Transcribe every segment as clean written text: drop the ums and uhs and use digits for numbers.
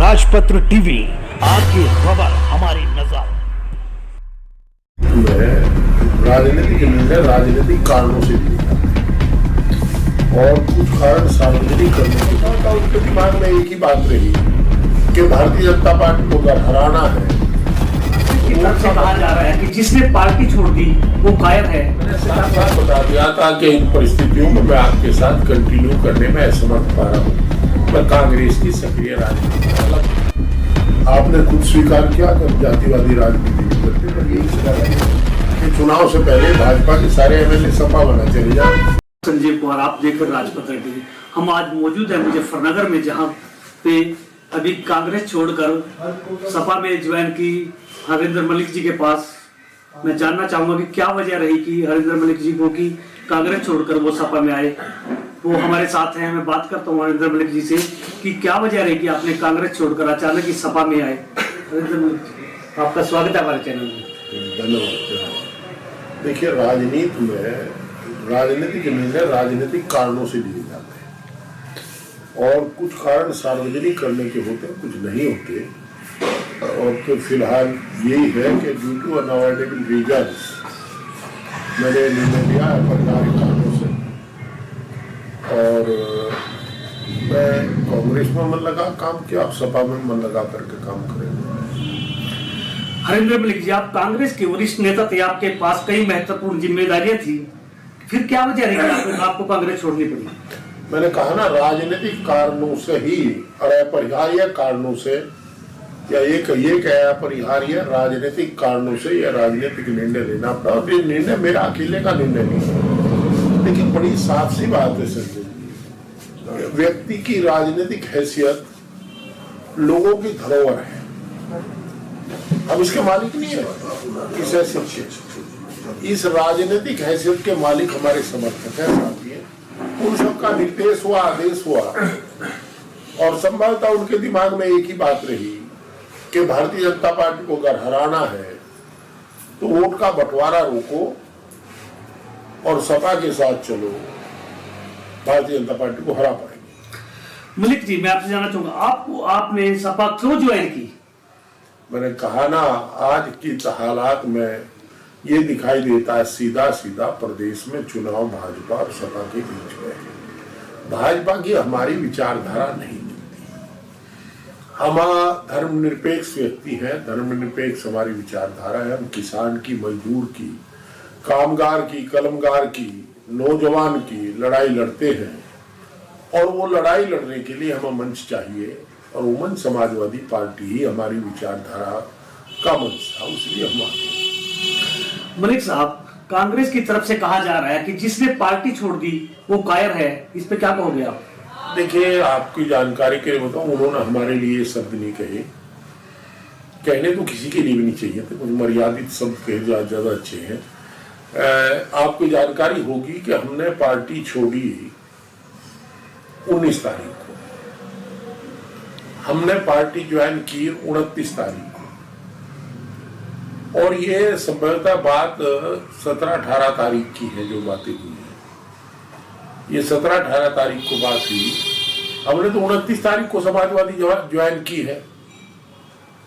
राजपत्र टीवी, आपकी खबर हमारी नजर। राजनीतिक निर्णय राजनीतिक कारणों से लिए और कुछ कारण सार्वजनिक करने के बाद उनके दिमाग में एक ही बात रही कि भारतीय जनता पार्टी को अगर हराना है। की तरफ से कहा जा रहा है कि जिसने पार्टी छोड़ दी वो गायब है। मैंने साफ बता दिया था कि इन परिस्थितियों में मैं आपके साथ कंटिन्यू करने में असमर्थ पा रहा हूँ। मैं कांग्रेस की सक्रिय राजनीति आपने खुद स्वीकार किया कि जातिवादी राजनीति करते, पर यही कि चुनाव से पहले भाजपा के सारे एमएलए सपा बना चले जाए। संजीव कुमार, आप देख रहे राजपत्र टीवी। हम आज मौजूद है मुजफ्फरनगर में, जहाँ पे अभी कांग्रेस छोड़कर सपा में ज्वाइन की हरिंदर मलिक जी के पास। मैं जानना चाहूंगा कि क्या वजह रही कि हरिंदर मलिक जी को कि कांग्रेस छोड़कर वो सपा में आए। वो हमारे साथ हैं, मैं बात करता हूँ हरिंदर मलिक जी से कि क्या वजह रही कि आपने कांग्रेस छोड़कर अचानक ही सपा में आए। हरिंदर मलिक जी, आपका स्वागत है हमारे चैनल में। धन्यवाद। देखिए, राजनीति में राजनीतिक निर्णय राजनीतिक कारणों से लिए जाते हैं और कुछ कारण सार्वजनिक करने के होते हैं, कुछ नहीं होते। और तो फिलहाल यही है कि ड्यू टू अनअवॉइडेबल रीजंस मैंने निर्णय लिया है पारिवारिक कारणों से, और मैं कांग्रेस में मन लगा काम किया, आप सपा में मन लगा करके काम करेंगे। हरिंदर मलिक जी, आप कांग्रेस के वरिष्ठ नेता थे, आपके पास कई महत्वपूर्ण जिम्मेदारियां थी, फिर क्या वजह रही कि आपको कांग्रेस छोड़नी पड़ी? मैंने कहा ना, राजनीतिक कारणों से ही और अपरिहार्य कारणों से, या ये कहिए कि अपरिहार्य राजनीतिक कारणों से यह राजनीतिक निर्णय लेना पड़ा। और ये निर्णय मेरा अकेले का निर्णय नहीं, लेकिन बड़ी साफ सी बात है सर, व्यक्ति की राजनीतिक हैसियत लोगों की धरोहर है। अब इसके मालिक नहीं है, इस हैसियत के, इस राजनीतिक हैसियत के मालिक हमारे समर्थक है, साथी है। उन सबका निर्देश हुआ, आदेश हुआ, और संभवतः उनके दिमाग में एक ही बात रही कि भारतीय जनता पार्टी को अगर हराना है तो वोट का बंटवारा रोको और सपा के साथ चलो, भारतीय जनता पार्टी को हरा पाएंगे। मलिक जी, मैं आपसे जानना चाहूंगा, आपने सपा क्यों ज्वाइन की? मैंने कहा ना, आज की हालात में ये दिखाई देता है सीधा सीधा प्रदेश में चुनाव भाजपा और सपा के बीच में है। भाजपा की हमारी विचारधारा नहीं मिलती। हम धर्मनिरपेक्ष व्यक्ति हैं, धर्मनिरपेक्ष हमारी विचारधारा है। हम किसान की, मजदूर की, कामगार की, कलमगार की, नौजवान की लड़ाई लड़ते हैं, और वो लड़ाई लड़ने के लिए हमें मंच चाहिए, और वो मंच समाजवादी पार्टी ही हमारी विचारधारा का मंच था, इसलिए हम आए। मलिक साहब, कांग्रेस की तरफ से कहा जा रहा है कि जिसने पार्टी छोड़ दी वो कायर है, इस पे क्या कहोगे आप? देखिए, आपकी जानकारी के लिए बताऊं, उन्होंने हमारे लिए शब्द नहीं कहे, कहने तो किसी के लिए भी नहीं चाहिए थे, कुछ मर्यादित शब्द कहे जो ज्यादा अच्छे हैं। आपको जानकारी होगी कि हमने पार्टी छोड़ी 19 तारीख को, हमने पार्टी ज्वाइन की 29 तारीख को, और ये संभवतः बात 17-18 तारीख की है जो बातें हुई है। ये 17-18 तारीख को बात हुई। हमने तो 29 तारीख को समाजवादी ज्वाइन की है,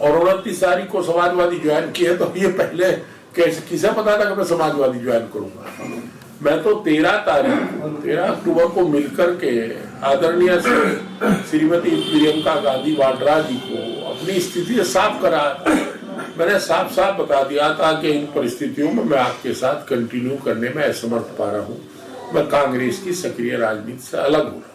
और 29 तारीख को समाजवादी ज्वाइन की है, तो ये पहले किसे पता था कि मैं समाजवादी ज्वाइन करूंगा? मैं तो 13 अक्टूबर को मिलकर के आदरणीय श्रीमती प्रियंका गांधी वाड्रा जी को अपनी स्थिति साफ करा। मैंने साफ साफ बता दिया था कि इन परिस्थितियों में मैं आपके साथ कंटिन्यू करने में असमर्थ पा रहा हूँ। मैं कांग्रेस की सक्रिय राजनीति से अलग हो रहा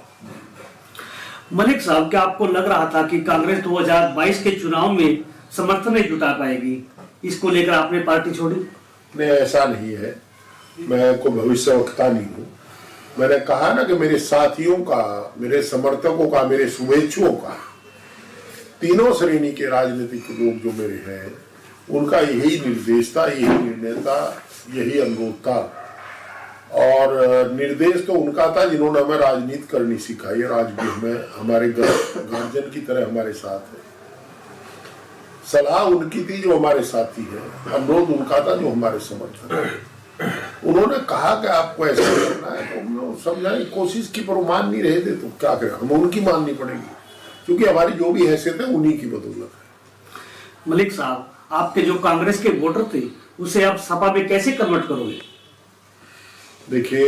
हूँ। मलिक साहब, क्या आपको लग रहा था कि कांग्रेस 2022 के चुनाव में समर्थन नहीं जुटा पाएगी, इसको लेकर आपने पार्टी छोड़ी? नहीं, ऐसा नहीं है। मैं कोई भविष्यवक्ता नहीं हूँ। मैंने कहा ना कि मेरे साथियों का, मेरे समर्थकों का, मेरे शुभेच्छुओं का, तीनों श्रेणी के राजनीतिक लोग जो मेरे हैं, उनका यही निर्देश था, यही निर्णय था, यही अनुरोध था। और निर्देश तो उनका था जिन्होंने हमें राजनीति करनी सिखाई, और आज भी हमें हमारे गार्जियन की तरह हमारे साथ है। सलाह उनकी थी जो हमारे साथी है, अनुरोध उनका था जो हमारे समर्थक है। उन्होंने कहा कि आपको ऐसा करना है, तो हमने समझाने की कोशिश की, पर वो मान नहीं रहे थे, तो क्या करें, हम उनकी माननी पड़ेगी। क्योंकि हमारी जो भी हैसियत है उन्हीं की बदौलत है। मलिक साहब, आपके जो कांग्रेस के वोटर थे उसे आप सपा में कैसे कन्वर्ट करोगे? देखिए,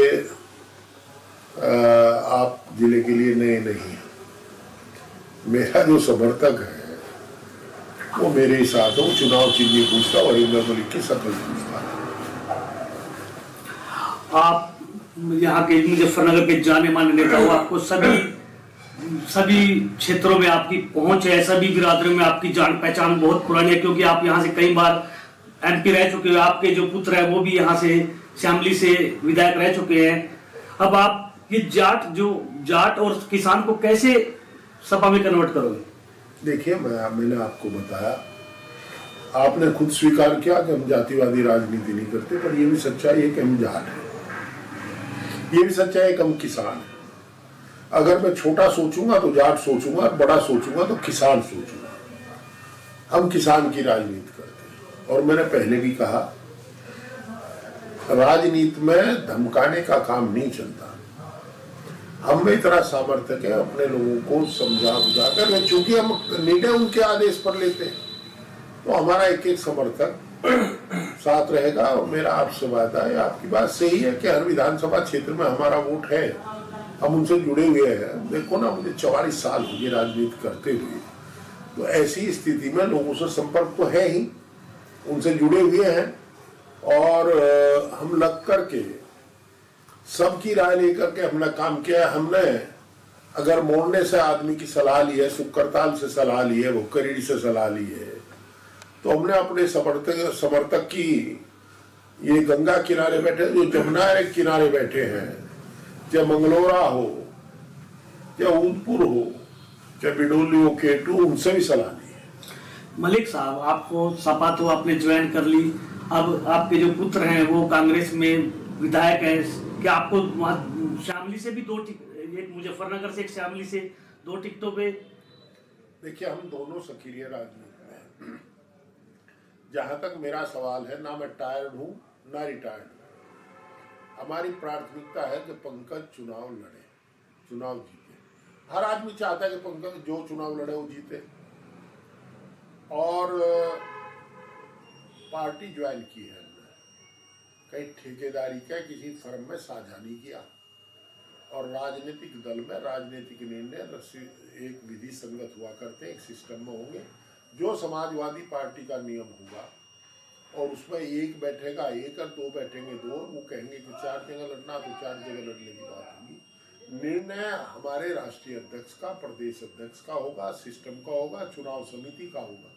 आप जिले के लिए नए नहीं हैं। मेरा जो समर्थक है वो मेरे ही साथ हो, चुनाव चिन्ह नहीं पूछता, हरिंदर मलिक की शक्ल पूछता है। आप यहाँ के मुजफ्फरनगर के जाने माने नेता हो, आपको सभी क्षेत्रों में आपकी पहुंच है, सभी बिरादरियों में आपकी जान पहचान बहुत पुरानी है, क्योंकि आप यहाँ से कई बार एमपी रह चुके हो। आपके जो पुत्र है वो भी यहाँ से शामली से विधायक रह चुके हैं। अब आप ये जाट और किसान को कैसे सपा में कन्वर्ट करोगे? देखिए, मैंने आपको बताया, आपने खुद स्वीकार किया कि हम जातिवादी राजनीति नहीं करते, पर यह भी सच्चाई है कि हम जाट हैं। ये भी सच्चाई है कि हम किसान हैं। अगर मैं छोटा सोचूंगा तो जाट सोचूंगा, बड़ा सोचूंगा तो किसान सोचूंगा। हम किसान की राजनीति करते हैं। और मैंने पहले भी कहा, राजनीति में धमकाने का काम नहीं चलता। हम में इतना सामर्थ्य है अपने लोगों को समझा बुझा कर, चूंकि हम निर्णय उनके आदेश पर लेते हैं, तो हमारा एक एक समर्थक साथ रहेगा। और मेरा आपसे वादा है, आपकी बात सही है कि हर विधानसभा क्षेत्र में हमारा वोट है, हम उनसे जुड़े हुए हैं। देखो ना, मुझे 44 साल हो गए राजनीति करते हुए, तो ऐसी स्थिति में लोगों से संपर्क तो है ही, उनसे जुड़े हुए हैं। और हम लग करके सबकी राय लेकर के हमने काम किया है। हमने अगर मोड़ने से आदमी की सलाह ली है, सुकरताल से सलाह ली है, भुक्करीड़ी से सलाह ली है, तो हमने अपने समर्थक की, ये गंगा किनारे बैठे, जो जमुना के किनारे बैठे हैं, चाहे मंगलोरा हो, चाहे ऊदपुर हो, चाहे बिडोली हो, केटू, उनसे भी सलाह ली है। मलिक साहब, आपको सपा तो आपने ज्वाइन कर ली, अब आपके जो पुत्र हैं वो कांग्रेस में विधायक है, क्या आपको शामली से भी एक मुजफ्फरनगर से, एक शामली से 2 टिकटों पे? देखिए, हम दोनों सक्रिय राजनीति में हैं। जहां तक मेरा सवाल है, ना मैं टायर्ड हूं ना रिटायर्ड हूं। हमारी प्राथमिकता है कि पंकज चुनाव लड़े, चुनाव जीते। हर आदमी चाहता है कि पंकज जो चुनाव लड़े वो जीते। और पार्टी ज्वाइन की है, कहीं ठेकेदारी का किसी फर्म में साझा नहीं किया। और राजनीतिक दल में राजनीतिक निर्णय एक विधि संगत हुआ करते, एक सिस्टम में होंगे। जो समाजवादी पार्टी का नियम होगा और उसमें एक बैठेगा एक और 2 बैठेंगे 2, वो कहेंगे कि 4 जगह लड़ना तो 4 जगह लड़ने की बात होगी। निर्णय हमारे राष्ट्रीय अध्यक्ष का, प्रदेश अध्यक्ष का होगा, सिस्टम का होगा, चुनाव समिति का होगा।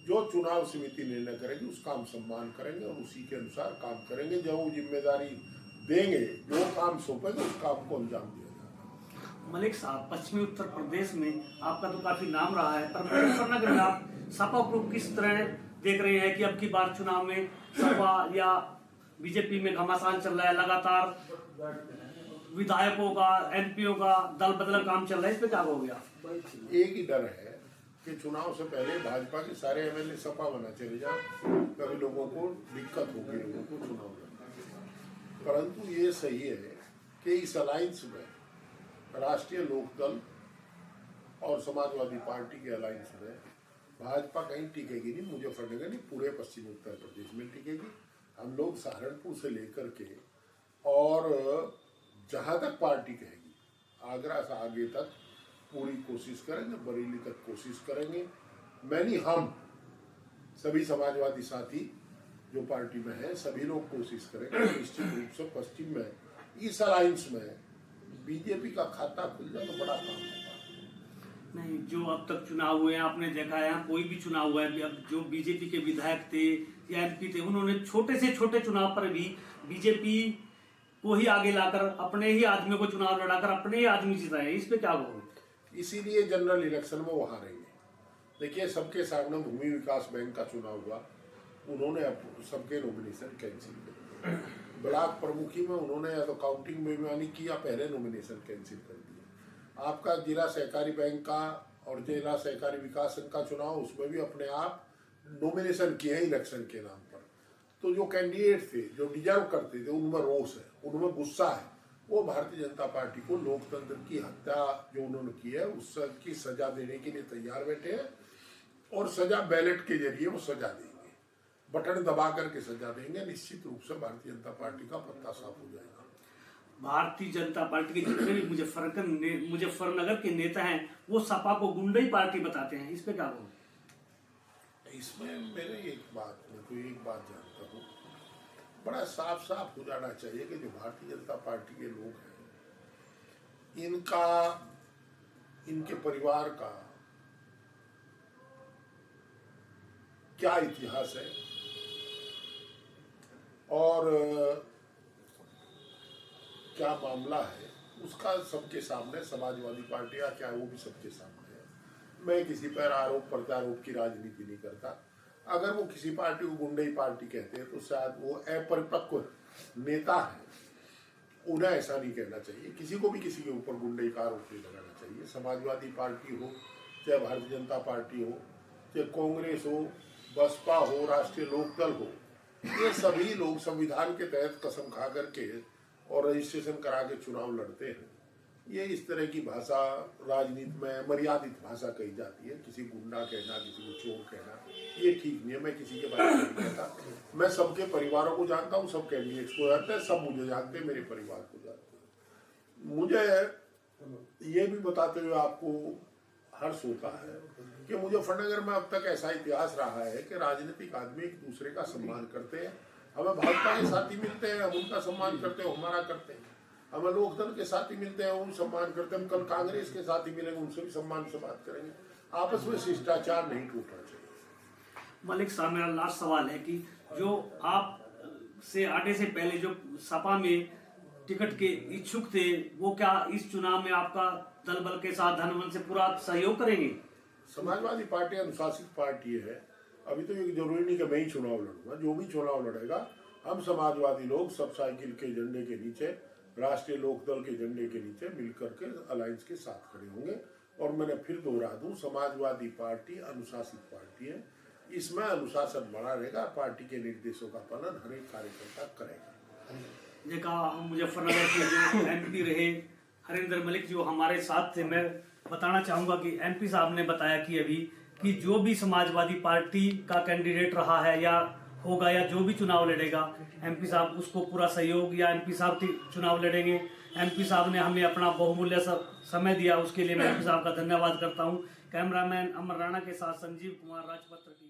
जो चुनाव समिति निर्णय करेगी उसका हम सम्मान करेंगे और उसी के अनुसार काम करेंगे। जब वो जिम्मेदारी देंगे, जो काम सौंपेंगे उस काम को अंजाम दिया जाएगा। मलिक साहब, पश्चिमी उत्तर प्रदेश में आपका तो काफी नाम रहा है, पर मुजफ्फरनगर में आप सपा को किस तरह देख रहे हैं कि अब की बार चुनाव में सपा या बीजेपी में घमासान चल रहा है, लगातार विधायकों का, एमपीओ का दल बदल काम चल रहा है, इस पे क्या हो गया? एक ही डर है कि चुनाव से पहले भाजपा के सारे एमएलए सपा बना चले जाए, कभी लोगों को दिक्कत होगी, लोगों को चुनाव लड़ना। परंतु ये सही है कि इस अलायंस में राष्ट्रीय लोकदल और समाजवादी पार्टी के अलायंस में भाजपा कहीं टिकेगी नहीं, मुजफ्फरनगर नहीं, पूरे पश्चिम उत्तर प्रदेश में टिकेगी। हम लोग सहारनपुर से लेकर के और जहां तक पार्टी कहेगी, आगरा से आगे तक पूरी कोशिश करेंगे, बरेली तक कोशिश करेंगे। हम सभी समाजवादी साथी जो पार्टी में है, सभी लोग कोशिश करेंगे निश्चित रूप से पश्चिम में इस अलायंस में बीजेपी का खाता खुल जाए तो बड़ा काम होगा। नहीं, जो अब तक चुनाव हुए हैं, आपने देखा है यहाँ कोई भी चुनाव हुआ है, अब जो बीजेपी के विधायक थे या एमपी थे, उन्होंने छोटे से छोटे चुनाव पर भी बीजेपी को ही आगे लाकर अपने ही आदमी को चुनाव लड़ाकर अपने ही आदमी जिताए। इस पे क्या होगा? इसीलिए जनरल इलेक्शन में वो हारेंगे। देखिए, सबके सामने भूमि विकास बैंक का चुनाव हुआ, उन्होंने सबके नॉमिनेशन कैंसिल कर दिए। ब्लॉक प्रमुखी में उन्होंने या तो काउंटिंग बेईमानी की या पहले नॉमिनेशन कैंसिल कर दिया। आपका जिला सहकारी बैंक का और जिला सहकारी विकास संघ का चुनाव, उसमें भी अपने आप नॉमिनेशन किए हैं इलेक्शन के नाम पर। तो जो कैंडिडेट थे, जो डिजर्व करते थे, उनमें रोष है, उनमें गुस्सा है, वो भारतीय जनता पार्टी को लोकतंत्र की हत्या जो उन्होंने की है उसकी सजा देने के लिए तैयार बैठे हैं, और सजा बैलेट के जरिए वो सजा देंगे, बटन दबा करके सजा देंगे। निश्चित रूप से भारतीय जनता पार्टी का पत्ता साफ हो जाएगा। भारतीय जनता पार्टी के जितने भी मुजफ्फरनगर के नेता हैं वो सपा को गुंडई पार्टी बताते हैं, इस पे क्या बोलूं? इसमें मेरे एक बात जानता हूँ, बड़ा साफ साफ हो जाना चाहिए कि जो भारतीय जनता पार्टी के लोग हैं इनके परिवार का क्या इतिहास है और क्या मामला है, उसका सबके सामने, समाजवादी पार्टी या क्या वो भी सबके सामने है। मैं किसी पर आरोप प्रत्यारोप की राजनीति नहीं करता। अगर वो किसी पार्टी को गुंडई पार्टी कहते हैं तो शायद वो अपरिपक्व नेता है, उन्हें ऐसा नहीं कहना चाहिए। किसी को भी किसी के ऊपर गुंडई का आरोप नहीं लगाना चाहिए। समाजवादी पार्टी हो, चाहे भारतीय जनता पार्टी हो, चाहे कांग्रेस हो, बसपा हो, राष्ट्रीय लोकदल हो, ये सभी लोग संविधान के तहत कसम खा करके और रजिस्ट्रेशन करा के चुनाव लड़ते हैं। ये इस तरह की भाषा राजनीति में मर्यादित भाषा कही जाती है। किसी गुंडा कहना, किसी को चोर कहना, ये ठीक नहीं है। मैं किसी के बारे में नहीं कहता। मैं सबके परिवारों को जानता हूँ, सब कैंडिडेट्स को जानते हैं, सब मुझे जानते हैं, मेरे परिवार को जानते हैं। मुझे ये भी बताते हुए आपको हर्ष होता है कि मुजफ्फरनगर में अब तक ऐसा इतिहास रहा है कि राजनीतिक आदमी एक दूसरे का सम्मान करते हैं। हमें भाजपा के साथी मिलते हैं, हम उनका सम्मान करते हैं, हमारा करते हैं। हमें लोकदल के साथी मिलते हैं, उन सम्मान करते हैं। हम कल कांग्रेस के साथी मिलेंगे, उनसे भी सम्मान से बात करेंगे। आपस में शिष्टाचार नहीं टूटना चाहिए। मलिक साहब, मेरा लास्ट सवाल है कि जो आप से आने से पहले जो सपा में टिकट के इच्छुक थे, वो क्या इस चुनाव में आपका दल बल के साथ धनबल से पूरा सहयोग करेंगे? समाजवादी पार्टी अनुशासित पार्टी है। अभी तो ये जरूरी नहीं कि मैं ही चुनाव लड़ूंगा। जो भी चुनाव लड़ेगा, हम समाजवादी लोग सब साइकिल के झंडे के नीचे, राष्ट्रीय लोकदल के झंडे के नीचे मिलकर के अलायंस के साथ खड़े होंगे। और मैंने फिर दोहरा दूं, समाजवादी पार्टी अनुशासित पार्टी है। इसमें अनुशासन बना रहेगा। पार्टी के निर्देशों का पालन हर एक कार्यकर्ता करेगा। देखा, हम मुजफ्फरनगर के जो एमपी रहे हरिंदर मलिक जो हमारे साथ थे, मैं बताना चाहूंगा कि एमपी साहब ने बताया कि अभी कि जो भी समाजवादी पार्टी का कैंडिडेट रहा है या होगा या जो भी चुनाव लड़ेगा, एमपी साहब उसको पूरा सहयोग, या एमपी साहब चुनाव लड़ेंगे। एमपी साहब ने हमें अपना बहुमूल्य समय दिया, उसके लिए मैं एमपी साहब का धन्यवाद करता हूं। कैमरामैन अमर राणा के साथ संजीव कुमार, राजपत्र की।